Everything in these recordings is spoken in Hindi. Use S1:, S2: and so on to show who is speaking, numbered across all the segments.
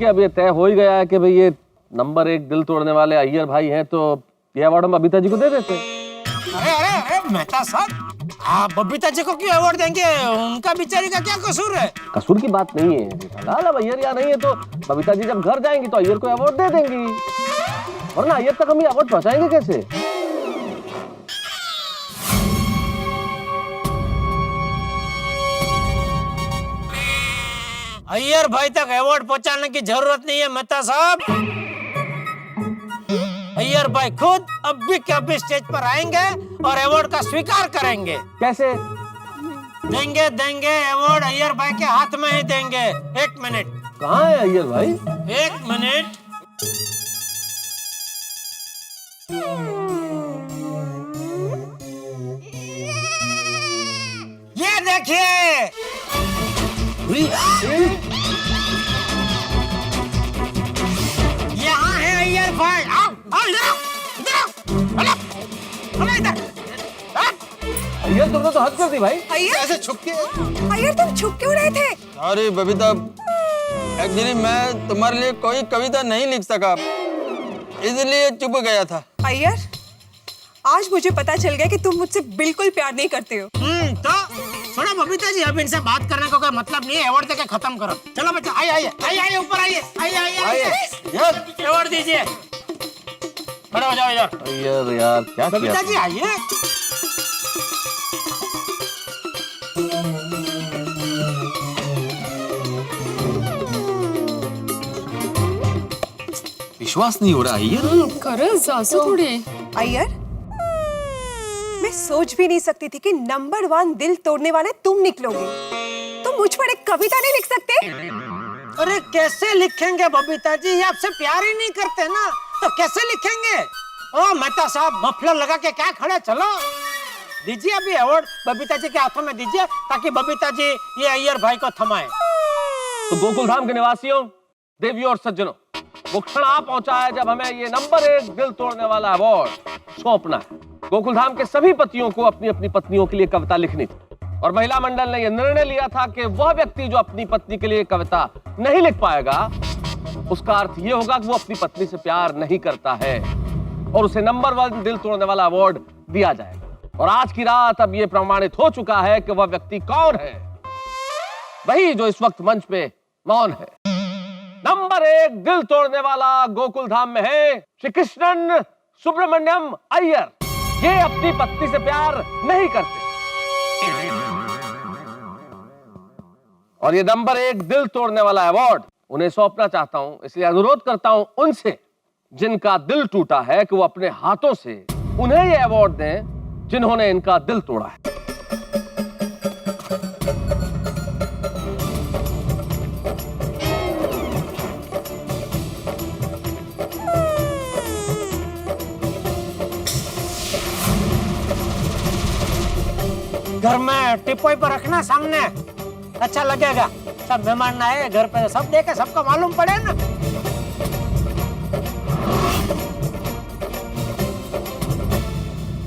S1: है, अब ये तय हो ही गया है कि भाई ये नंबर 1 दिल तोड़ने वाले अय्यर भाई हैं, तो ये अवार्ड हम बबीता जी को दे देते हैं।
S2: अरे मेहता साहब, आप बबीता जी को क्यों अवार्ड देंगे? उनका बेचारी का क्या कसूर है?
S1: कसूर की बात नहीं है जेठालाल, अब अय्यर यहाँ नहीं है तो बबीता जी जब घर जाएंगी तो अय्यर को अवार्ड दे देंगी, वरना अय्यर तक हम ये अवार्ड पहुंचाएंगे कैसे?
S2: अय्यर भाई तक अवार्ड पहुंचाने की जरूरत नहीं है मेहता साहब। अय्यर भाई खुद अभी के अभी स्टेज पर आएंगे और अवार्ड का स्वीकार करेंगे।
S1: कैसे
S2: देंगे अवार्ड अय्यर भाई के हाथ में ही देंगे। 1 मिनट।
S1: कहाँ है अय्यर भाई?
S2: 1 मिनट। ये देखिए, यहाँ है अय्यर भाई। आओ इधर।
S1: अय्यर तुमने तो हद कर दी भाई।
S3: अय्यर तुम छुप क्यों रहे थे?
S4: अरे बबीता, एक्चुअली मैं तुम्हारे लिए कोई कविता नहीं लिख सका, इसलिए चुप गया था।
S3: अय्यर, आज मुझे पता चल गया कि तुम मुझसे बिल्कुल प्यार नहीं करते हो।
S2: तो सुनो बबीता जी, अब इनसे बात करने का कोई मतलब नहीं है। अवार्ड देके खत्म करो। चलो बच्चा, आइए ऊपर आइए। अवार्ड दीजिए। खड़े हो जाओ इधर।
S1: अय्यर यार क्या किया?
S2: बबीता जी आइए।
S4: विश्वास नहीं हो रहा अय्यर।
S5: खरंच असं थोडी.
S3: अय्यर, मैं सोच भी नहीं सकती थी कि नंबर 1 दिल तोड़ने वाले तुम निकलोगे। तुम मुझ पर एक कविता नहीं लिख सकते?
S2: अरे कैसे लिखेंगे बबीता जी, ये आपसे प्यार ही नहीं करते ना, तो कैसे लिखेंगे? ओ मेहता साहब, मफलर लगा के क्या खड़े, चलो दीजिए अभी अवार्ड बबीता जी के हाथों में दीजिए, ताकि बबीता जी ये अय्यर भाई को थमाए।
S1: तो गोकुल धाम के निवासियों, देवियों और सज्जनों, वो क्षण आ पहुंचा है जब हमें ये नंबर 1 दिल तोड़ने वाला अवार्ड सौंपना है। गोकुल धाम के सभी पतियों को अपनी अपनी पत्नियों के लिए कविता लिखनी थी, और महिला मंडल ने यह निर्णय लिया था कि वह व्यक्ति जो अपनी पत्नी के लिए कविता नहीं लिख पाएगा, उसका अर्थ यह होगा कि वो अपनी पत्नी से प्यार नहीं करता है, और उसे नंबर 1 दिल तोड़ने वाला अवार्ड दिया जाएगा। और आज की रात अब यह प्रमाणित हो चुका है कि वह व्यक्ति कौन है, वही जो इस वक्त मंच पे मौन है। नंबर 1 दिल तोड़ने वाला गोकुल धाम में है श्री कृष्णन सुब्रमण्यम अय्यर। ये अपनी पत्नी से प्यार नहीं करते, और ये नंबर 1 दिल तोड़ने वाला अवार्ड उन्हें सौंपना चाहता हूं। इसलिए अनुरोध करता हूं उनसे जिनका दिल टूटा है कि वो अपने हाथों से उन्हें ये अवार्ड दें जिन्होंने इनका दिल तोड़ा है।
S2: घर में टिपोई पर रखना सामने, अच्छा लगेगा। सब मेहमान आए घर पे, सब देखे, सबको मालूम पड़े ना।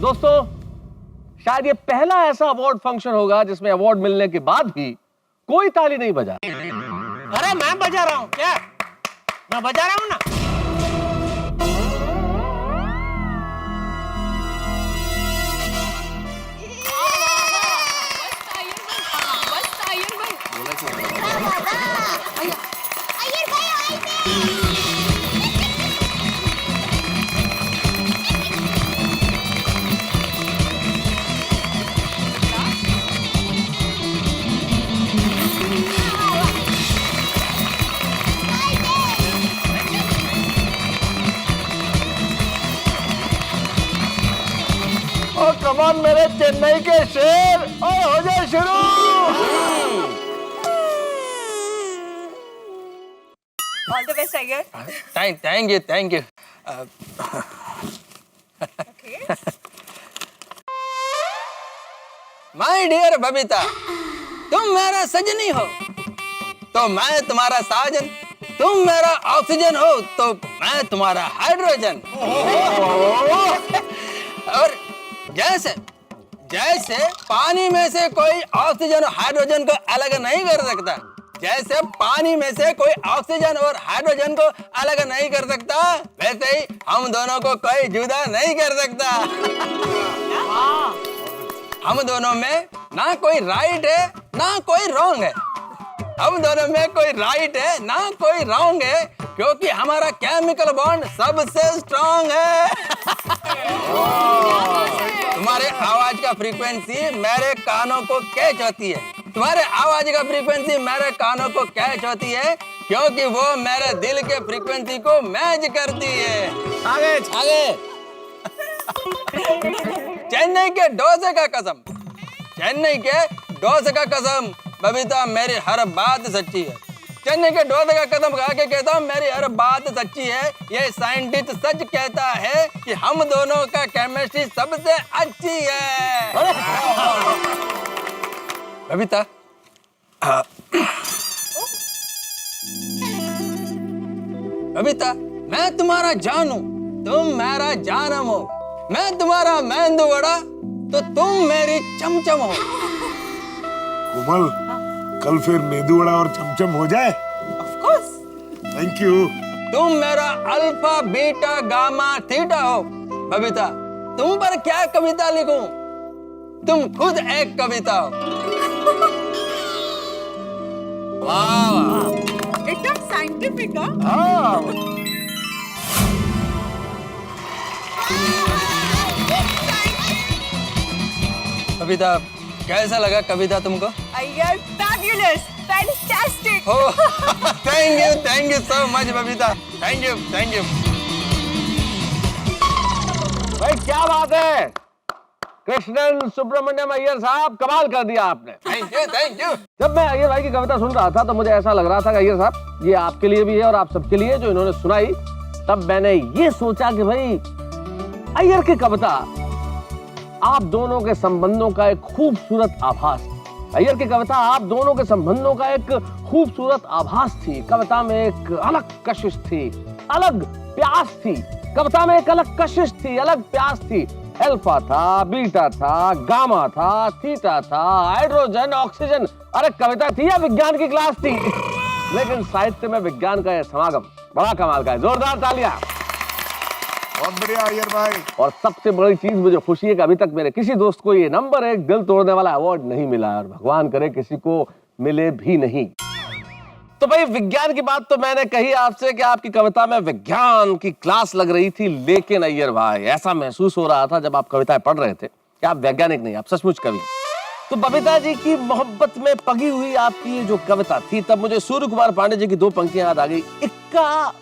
S1: दोस्तों, शायद ये पहला ऐसा अवार्ड फंक्शन होगा जिसमें अवार्ड मिलने के बाद भी कोई ताली नहीं बजा।
S2: अरे मैं बजा रहा हूँ क्या? मैं बजा रहा हूँ ना।
S4: कमान मेरे चेन्नई के शेर, और हो जाए शुरू।
S3: All the best Iyer.
S4: Thank you. My dear Babita, तुम मेरा सजनी हो तो मैं तुम्हारा साजन, तुम मेरा ऑक्सीजन हो तो मैं तुम्हारा हाइड्रोजन। और जैसे जैसे पानी में से कोई ऑक्सीजन और हाइड्रोजन को अलग नहीं कर सकता, जैसे पानी में से कोई ऑक्सीजन और हाइड्रोजन को अलग नहीं कर सकता, वैसे ही हम दोनों को कोई जुदा नहीं कर सकता। हम दोनों में ना कोई राइट है ना कोई रॉन्ग है। हम दोनों में कोई राइट है ना कोई रॉन्ग है, क्योंकि हमारा केमिकल बॉन्ड सबसे स्ट्रॉन्ग है। तुम्हारे आवाज का फ्रीक्वेंसी मेरे कानों को कैच होती है। तुम्हारे आवाज का फ्रीक्वेंसी मेरे कानों को कैच होती है, क्योंकि वो मेरे दिल के फ्रीक्वेंसी को मैच करती है। आगे आगे। चेन्नई के डोसे का कसम, चेन्नई के डोसे का कसम, बबीता मेरी हर बात सच्ची है। चेन्नई के डोसे का कसम खा के कहता हूँ मेरी हर बात सच्ची है। ये साइंटिस्ट सच कहता है कि हम दोनों का केमिस्ट्री सबसे अच्छी है। बबीता, बबीता, मैं तुम्हारा जान हूँ, तुम मेरा जानम हो। मैं तुम्हारा मेंदू वड़ा तो तुम मेरी चमचम हो।
S5: कोमल, कल फिर मेदू वड़ा और चमचम हो जाए।
S3: Of course.
S5: Thank you.
S4: तुम मेरा अल्फा बीटा गामा थीटा हो। बबीता, तुम पर क्या कविता लिखूं? तुम खुद एक कविता हो। वाह,
S3: एकदम साइंटिफिक।
S4: कविता कैसा लगा? कविता तुमको?
S3: Iyer, fabulous, fantastic.
S4: Thank you so much Babita. Thank you.
S1: भाई क्या बात है, कृष्णन सुब्रमण्यम अय्यर साहब, कमाल कर दिया आपने।
S4: Thank you.
S1: जब मैं अय्यर भाई की कविता सुन रहा था तो मुझे ऐसा लग रहा था कि अय्यर साहब ये आपके लिए भी है और आप सबके लिए जो इन्होंने सुनाई। तब मैंने ये सोचा कि भाई अय्यर की कविता आप दोनों के संबंधों का एक खूबसूरत आभास। अय्यर की कविता आप दोनों के संबंधों का एक खूबसूरत आभास थी। कविता में एक अलग कशिश थी, अलग प्यास थी। कविता में एक अलग कशिश थी, अलग प्यास थी। अल्फा था, बीटा था, गामा था, थीटा था, हाइड्रोजन, ऑक्सीजन। अरे कविता थी या विज्ञान की क्लास थी? लेकिन साहित्य में विज्ञान का यह समागम बड़ा कमाल का है। जोरदार तालियां।
S5: बहुत बढ़िया अय्यर भाई।
S1: और सबसे बड़ी चीज मुझे खुशी है कि अभी तक मेरे किसी दोस्त को ये नंबर 1 दिल तोड़ने वाला अवार्ड नहीं मिला और भगवान करे किसी को मिले भी नहीं। तो भाई विज्ञान की बात तो मैंने कही आपसे कि आपकी कविता में विज्ञान की क्लास लग रही थी, लेकिन अय्यर भाई ऐसा महसूस हो रहा था जब आप कविताएं पढ़ रहे थे कि आप वैज्ञानिक नहीं, आप सचमुच कवि। तो बबीता जी की मोहब्बत में पगी हुई आपकी ये जो कविता थी, तब मुझे सूर्य कुमार पांडे जी की 2 पंक्तियां याद आ गई। इक्का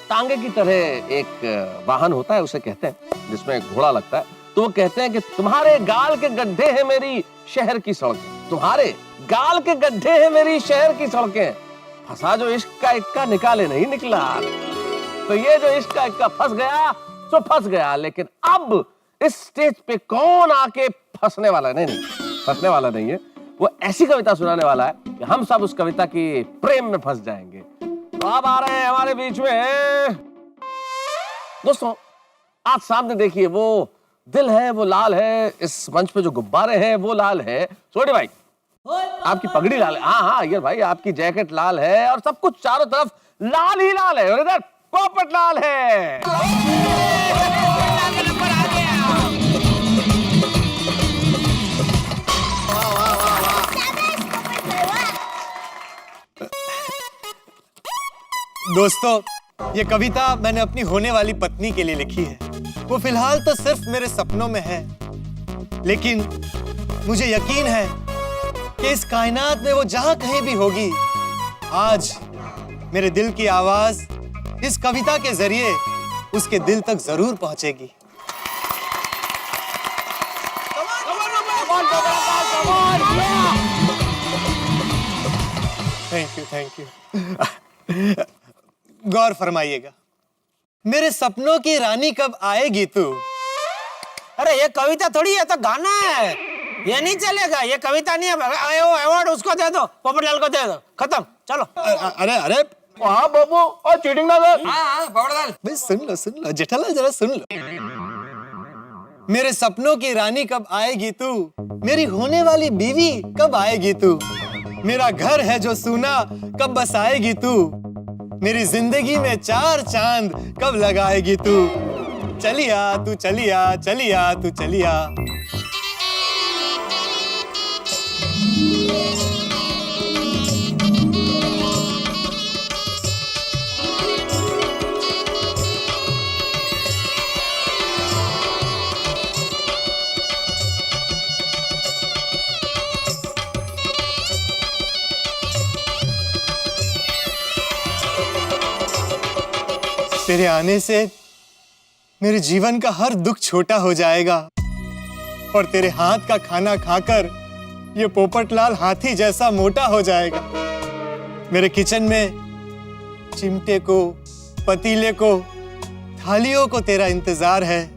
S1: तांगे की तरह एक वाहन होता है, उसे कहते हैं, जिसमें एक घोड़ा लगता है। तो वो कहते हैं कि तुम्हारे गाल के गड्ढे हैं मेरी शहर की सड़कें, तुम्हारे गाल के गड्ढे हैं मेरी शहर की सड़कें, फंसा जो इश्क का इक्का निकाले नहीं निकला। तो ये जो इश्क का इक्का फंस गया तो फंस गया, लेकिन अब इस स्टेज पे कौन आके फंसने वाला नहीं, फंसने वाला नहीं है, वो ऐसी कविता सुनाने वाला है कि हम सब उस कविता की प्रेम में फंस जाएंगे। तो आप आ रहे हैं हमारे बीच में दोस्तों। आज सामने देखिए, वो दिल है, वो लाल है, इस मंच पे जो गुब्बारे हैं वो लाल है। सोनी भाई आपकी पगड़ी लाल है, हाँ अय्यर भाई आपकी जैकेट लाल है, और सब कुछ चारों तरफ लाल ही लाल है, और इधर पोपट लाल है।
S6: दोस्तों, ये कविता मैंने अपनी होने वाली पत्नी के लिए लिखी है। वो फिलहाल तो सिर्फ मेरे सपनों में है, लेकिन मुझे यकीन है कि इस कायनात में वो जहां कहीं भी होगी, आज मेरे दिल की आवाज इस कविता के जरिए उसके दिल तक जरूर पहुंचेगी। Thank you. गौर फरमाइएगा, मेरे सपनों की रानी कब आएगी तू।
S2: अरे ये कविता थोड़ी है, तो गाना है, ये नहीं चलेगा, ये कविता नहीं है। अवार्ड उसको दे दो, पोपटलाल को दे दो, खत्म, चलो।
S6: अरे अरे
S1: हाँ बाबू, और चीटिंग ना कर।
S4: हाँ पोपटलाल,
S6: भाई सुन लो जेठालाल, जरा सुन लो। मेरे सपनों की रानी कब आएगी तू, मेरी होने वाली बीवी कब आएगी तू, मेरा घर है जो सूना कब बसाएगी तू, मेरी जिंदगी में 4 चांद कब लगाएगी तू, चलिया तू चलिया चलिया तू चलिया। तेरे आने से मेरे जीवन का हर दुख छोटा हो जाएगा और तेरे हाथ का खाना खाकर ये पोपटलाल हाथी जैसा मोटा हो जाएगा। मेरे किचन में चिमटे को, पतीले को, थालियों को तेरा इंतजार है।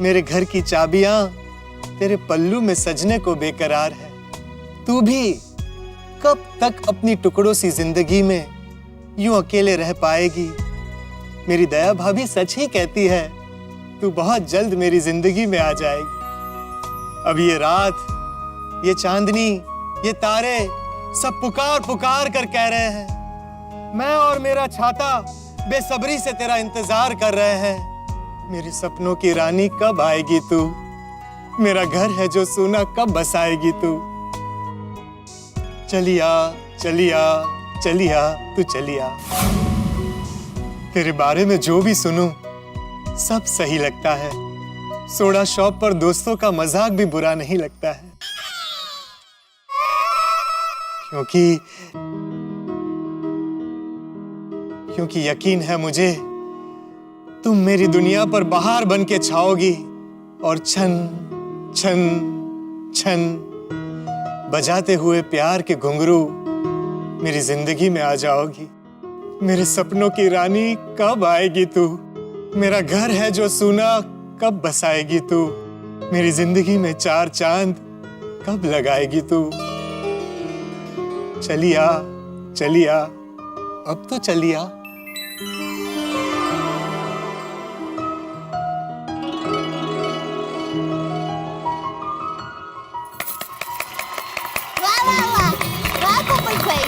S6: मेरे घर की चाबियां तेरे पल्लू में सजने को बेकरार है। तू भी कब तक अपनी टुकड़ों सी जिंदगी में यूं अकेले रह पाएगी। मेरी दया भाभी सच ही कहती है, तू बहुत जल्द मेरी जिंदगी में आ जाएगी। अब ये रात, ये चांदनी, ये तारे सब पुकार पुकार कर कह रहे हैं, मैं और मेरा छाता बेसब्री से तेरा इंतजार कर रहे हैं। मेरे सपनों की रानी कब आएगी तू, मेरा घर है जो सूना कब बसाएगी तू, चलिया चलिया चलिया तू चलिया। तेरे बारे में जो भी सुनूं सब सही लगता है। सोडा शॉप पर दोस्तों का मजाक भी बुरा नहीं लगता है, क्योंकि यकीन है मुझे तुम मेरी दुनिया पर बहार बन के छाओगी और छन छन छन बजाते हुए प्यार के घुंघरू मेरी जिंदगी में आ जाओगी। मेरे सपनों की रानी कब आएगी तू, मेरा घर है जो सूना कब बसाएगी तू, मेरी जिंदगी में 4 चांद कब लगाएगी तू, चलिया चलिया अब तो चलिया।
S7: वाह वाह वाह वाह पोपट भाई,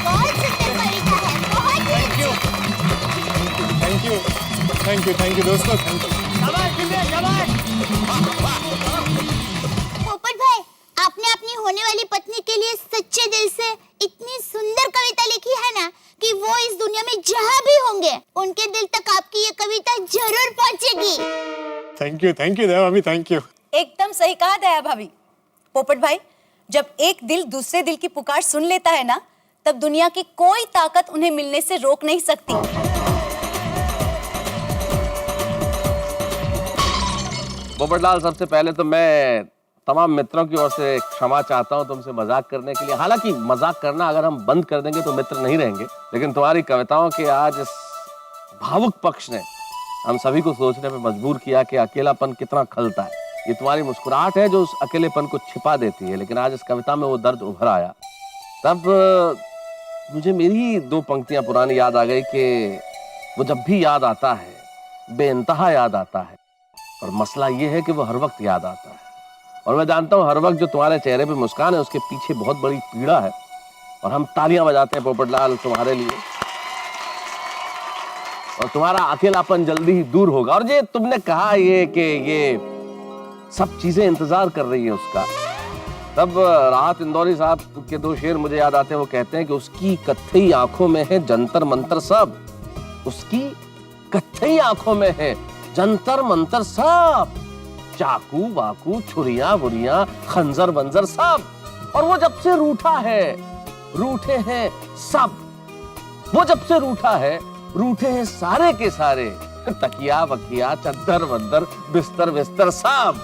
S7: बहुत सुंदर कविता है, बहुत ही
S6: थैंक यू दोस्तों, थैंक यू।
S7: पोपट भाई, आपने अपनी होने वाली पत्नी के लिए सच्चे दिल से इतनी सुंदर कविता लिखी है ना कि वो इस दुनिया में जहाँ भी होंगे उनके दिल तक आपकी ये कविता जरूर पहुँचेगी।
S6: थैंक यू दया भाभी, थैंक यू।
S8: एकदम सही कहा दया भाभी। पोपट भाई, जब एक दिल दूसरे दिल की पुकार सुन लेता है ना, तब दुनिया की कोई ताकत उन्हें मिलने से रोक नहीं सकती।
S1: पोपटलाल, सबसे पहले तो मैं तमाम मित्रों की ओर से क्षमा चाहता हूं तुमसे मजाक करने के लिए। हालांकि मजाक करना अगर हम बंद कर देंगे तो मित्र नहीं रहेंगे, लेकिन तुम्हारी कविताओं के आज इस भावुक पक्ष ने हम सभी को सोचने पे मजबूर किया कि अकेलापन कितना खलता है। ये तुम्हारी मुस्कुराहट है जो उस अकेलेपन को छिपा देती है, लेकिन आज इस कविता में वो दर्द उभर आया। तब मुझे मेरी 2 पंक्तियां पुरानी याद आ गई कि वो जब भी याद आता है बेइंतहा याद आता है, और मसला ये है कि वो हर वक्त याद आता है। और मैं जानता हूँ हर वक्त जो तुम्हारे चेहरे पे मुस्कान है उसके पीछे बहुत बड़ी पीड़ा है, और हम तालियां बजाते हैं पोपटलाल तुम्हारे लिए, और तुम्हारा अकेलापन जल्दी ही दूर होगा। और ये तुमने कहा ये कि ये सब चीजें इंतजार कर रही है उसका, तब राहत इंदौरी साहब के 2 शेर मुझे याद आते हैं। वो कहते हैं कि उसकी कत्थई आंखों में है जंतर मंतर सब, उसकी कत्थई आंखों में है जंतर मंतर सब, चाकू वाकू छुरियां बुरियां खंजर बंजर सब। और वो जब से रूठा है रूठे हैं सब, वो जब से रूठा है रूठे हैं सारे के सारे, तकिया वकिया चद्दर वद्दर बिस्तर बिस्तर सब।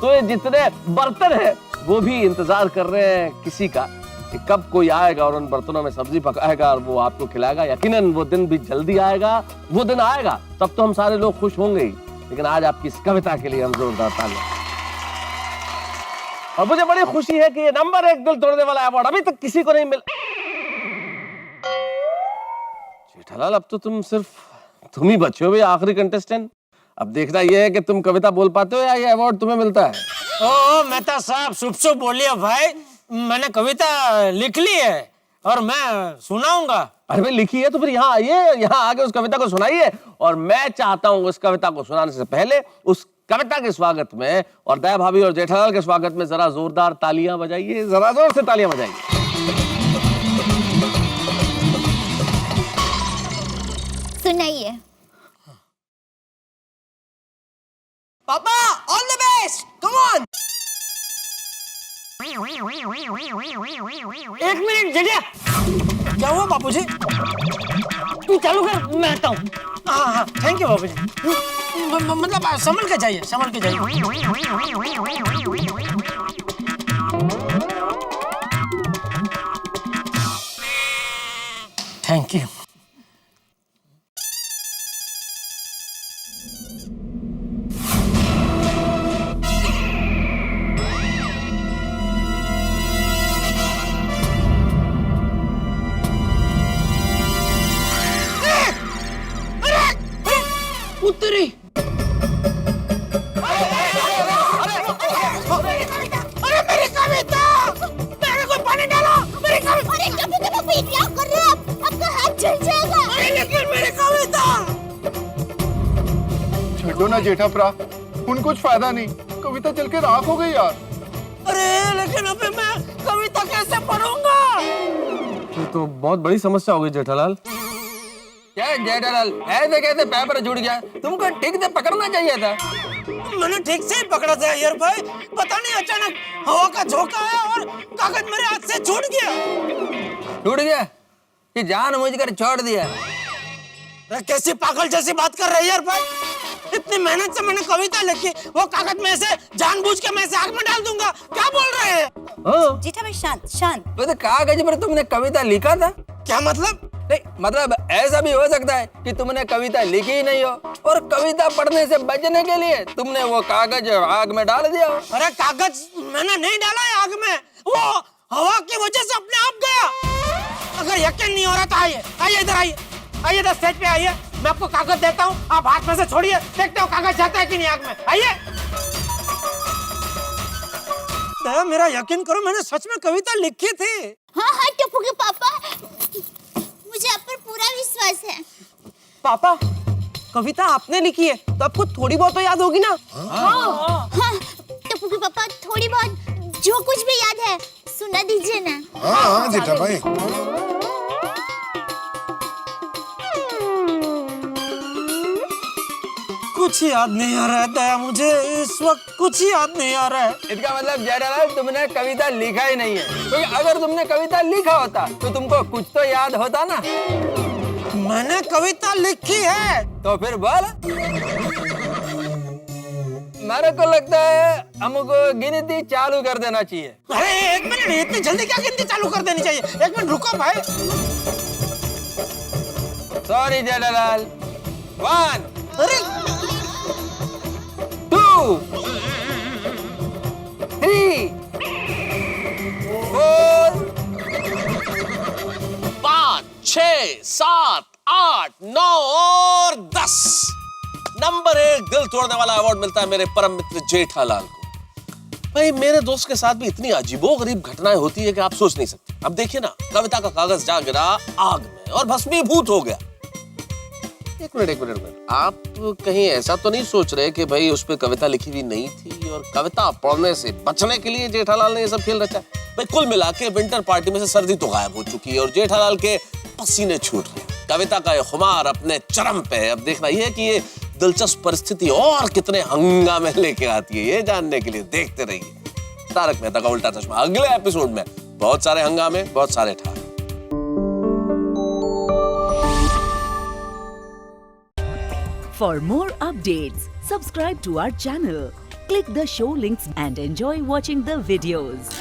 S1: तो ये जितने बर्तन हैं वो भी इंतजार कर रहे हैं किसी का कि कब कोई आएगा और उन बर्तनों में सब्जी पकाएगा और वो आपको खिलाएगा। यकीनन वो दिन भी जल्दी आएगा, वो दिन आएगा तब तो हम सारे लोग खुश होंगे ही। लेकिन आज आपकी इस कविता के लिए हम जोरदार तालियां। और मुझे बड़ी खुशी है कि ये नंबर 1 दिल तोड़ने वाला अवार्ड अभी तक किसी को नहीं मिला। जेठालाल, अब तो तुम ही बचे हो भाई, आखिरी कंटेस्टेंट। अब देखना यह है कि तुम कविता बोल पाते हो या ये अवार्ड तुम्हें मिलता है।
S2: ओ मेहता साहब, शुभ शुभ बोलिए भाई। मैंने कविता लिख ली है और मैं सुनाऊंगा।
S1: अरे भाई लिखी है तो फिर यहाँ आइए, यहाँ आके उस कविता को सुनाइए। और मैं चाहता हूँ उस कविता को सुनाने से पहले उस कविता के स्वागत में और दया भाभी और जेठालाल के स्वागत में जरा जोरदार तालियां बजाइए, जरा जोर से तालियां बजाइए।
S7: सुनाइए।
S3: पापा all the best, come on.
S2: एक मिनट जड़िया, क्या हुआ बापूजी? तू चालू कर, मैं आता हूँ। हाँ हाँ थैंक यू बापूजी। मतलब संभल के जाइए, संभल के जाइए। Thank you. उत्तरी अरे मेरी कविता, मेरे को पानी डालो, मेरी कविता।
S7: अरे कभी क्या कर रहे हो आप? आपका हाथ जल जाएगा।
S2: अरे लेकिन मेरी कविता।
S9: छो ना जेठा प्रा, उन कुछ फायदा नहीं, कविता चल के राख हो गई यार।
S2: अरे लेकिन अभी मैं कविता कैसे पढ़ूंगा?
S1: ये तो बहुत बड़ी समस्या हो गई जेठालाल।
S4: क्या जेठालाल, ऐसे कैसे पेपर जुड़ गया? तुमको ठीक से पकड़ना चाहिए था।
S2: मैंने ठीक से ही पकड़ा था यार भाई, पता नहीं अचानक हवा का झोंका आया और कागज मेरे हाथ से छूट गया।
S4: छूट गया कि जानबूझकर छोड़ दिया?
S2: अरे कैसी पागल जैसी बात कर रहे यार भाई? इतनी मेहनत से मैंने कविता लिखी, वो कागज में से जानबूझ के मैं से आग में डाल दूंगा? क्या बोल रहे हैं?
S8: जेठा भाई शांत शांत।
S4: वो तो कागज पर तुमने कविता लिखा था।
S2: क्या मतलब?
S4: नहीं, मतलब ऐसा भी हो सकता है कि तुमने कविता लिखी ही नहीं हो और कविता पढ़ने से बचने के लिए तुमने वो कागज आग में डाल दिया हो।
S2: अरे कागज मैंने नहीं डाला है आग में, वो हवा की वजह से अपने आप गया। अगर यकीन नहीं हो रहा तो आइए, आइए इधर आइए, आइए इधर स्टेज पे आइए, मैं आपको कागज देता हूँ, आप हाथ में से छोड़िए, देखते हो कागज जाता है कि नहीं आग में। आइए। दया मेरा यकीन करो, मैंने सच में कविता लिखी थी।
S7: हाँ हाँ टप्पू के पापा, मुझे आप पर पूरा विश्वास है।
S3: पापा कविता आपने लिखी है तो आपको थोड़ी बहुत तो याद होगी ना?
S7: हाँ टप्पू के पापा, थोड़ी बहुत जो कुछ भी याद है सुना दीजिए ना।
S5: हाँ हाँ जेठा भाई।
S2: कुछ याद नहीं आ रहा है दया, मुझे इस वक्त कुछ याद नहीं आ रहा है।
S4: इसका मतलब जेठालाल तुमने कविता लिखा ही नहीं है, क्योंकि अगर तुमने कविता लिखा होता तो तुमको कुछ तो याद होता ना।
S2: मैंने कविता लिखी है।
S4: तो फिर बोल। मेरे को लगता है हमको गिनती चालू कर देना चाहिए।
S2: अरे एक मिनट, इतनी जल्दी क्या गिनती चालू कर देनी चाहिए? एक मिनट रुको भाई।
S4: सॉरी जेठालाल। 1
S2: अरे
S4: 2 3 4
S1: 5 6 7 8 9 और 10 नंबर 1 दिल तोड़ने वाला अवार्ड मिलता है मेरे परम मित्र जेठालाल को। भाई मेरे दोस्त के साथ भी इतनी अजीबोगरीब घटनाएं होती है कि आप सोच नहीं सकते। अब देखिए ना, कविता का कागज जा गिरा आग में और भस्मीभूत हो गया। एक मिनट, आप कहीं ऐसा तो नहीं सोच रहे कि भाई उस पे कविता लिखी हुई नहीं थी और कविता पढ़ने से बचने के लिए जेठालाल ने ये सब खेल रचा? भाई कुल मिला के विंटर पार्टी में से सर्दी तो गायब हो चुकी है और जेठालाल के पसीने छूट रहे हैं। कविता का ये खुमार अपने चरम पे है। अब देखना ये है कि ये दिलचस्प परिस्थिति और कितने हंगामे लेके आती है, ये जानने के लिए देखते रहिए तारक मेहता का उल्टा चश्मा। अगले एपिसोड में बहुत सारे हंगामे, बहुत सारे ठार।
S10: For more updates, subscribe to our channel, click the show links and enjoy watching the videos.